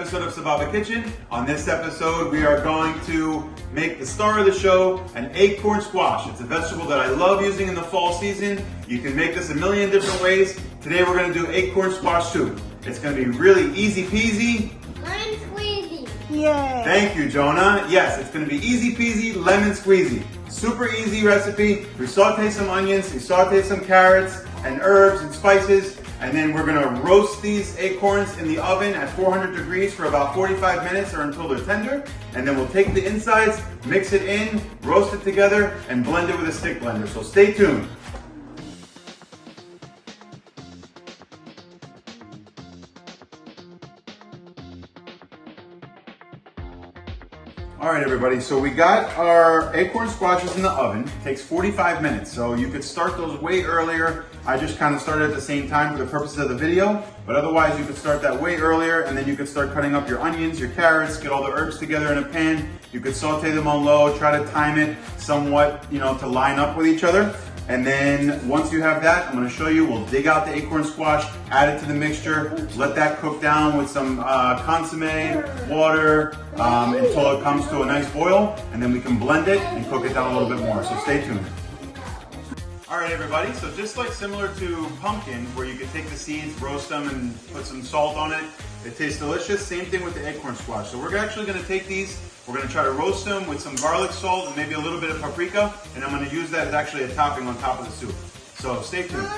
episode of Sababa Kitchen. On this episode, we are going to make the star of the show, an acorn squash. It's a vegetable that I love using in the fall season. You can make this a million different ways. Today we're going to do acorn squash soup. It's going to be really easy peasy. Lemon squeezy. Yay! Thank you, Jonah. Yes, it's going to be easy peasy, lemon squeezy. Super easy recipe. We saute some onions, we saute some carrots and herbs and spices. And then we're gonna roast these acorns in the oven at 400 degrees for about 45 minutes or until they're tender. And then we'll take the insides, mix it in, roast it together, and blend it with a stick blender. So stay tuned. All right, everybody, so we got our acorn squashes in the oven. It takes 45 minutes, so you could start those way earlier. I just kind of started at the same time for the purposes of the video, but otherwise you could start that way earlier, and then you could start cutting up your onions, your carrots, get all the herbs together in a pan. You could saute them on low, try to time it somewhat, to line up with each other. And then once you have that, I'm gonna show you, we'll dig out the acorn squash, add it to the mixture, let that cook down with some consomme, water, until it comes to a nice boil, and then we can blend it and cook it down a little bit more, so stay tuned. All right, everybody, so just like similar to pumpkin, where you can take the seeds, roast them, and put some salt on it, it tastes delicious. Same thing with the acorn squash. So we're actually gonna take these, we're gonna try to roast them with some garlic salt and maybe a little bit of paprika, and I'm gonna use that as actually a topping on top of the soup. So stay tuned.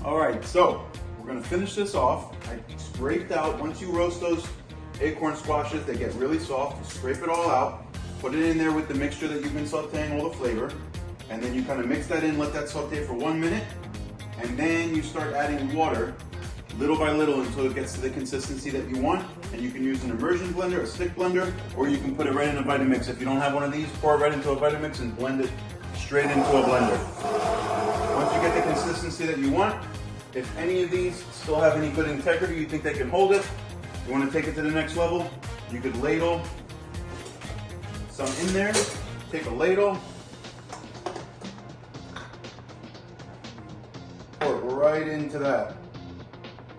All right, so we're gonna finish this off. I scraped out, once you roast those acorn squashes, they get really soft. You scrape it all out, put it in there with the mixture that you've been sauteing, all the flavor, and then you kind of mix that in, let that saute for 1 minute, and then you start adding water little by little until it gets to the consistency that you want. And you can use an immersion blender, a stick blender, or you can put it right in a Vitamix. If you don't have one of these, pour it right into a Vitamix and blend it straight into a blender. Once you get the consistency that you want, if any of these still have any good integrity, you think they can hold it, you want to take it to the next level, you could ladle some in there, take a ladle, pour it right into that.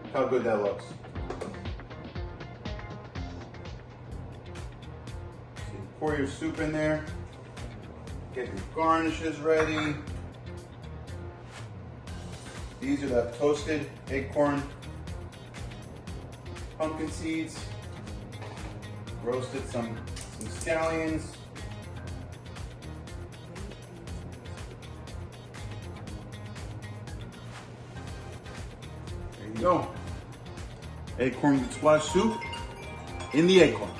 Look how good that looks. So you pour your soup in there, get your garnishes ready. These are the toasted acorn pumpkin seeds, roasted some scallions. There you go. Acorn squash soup in the acorn.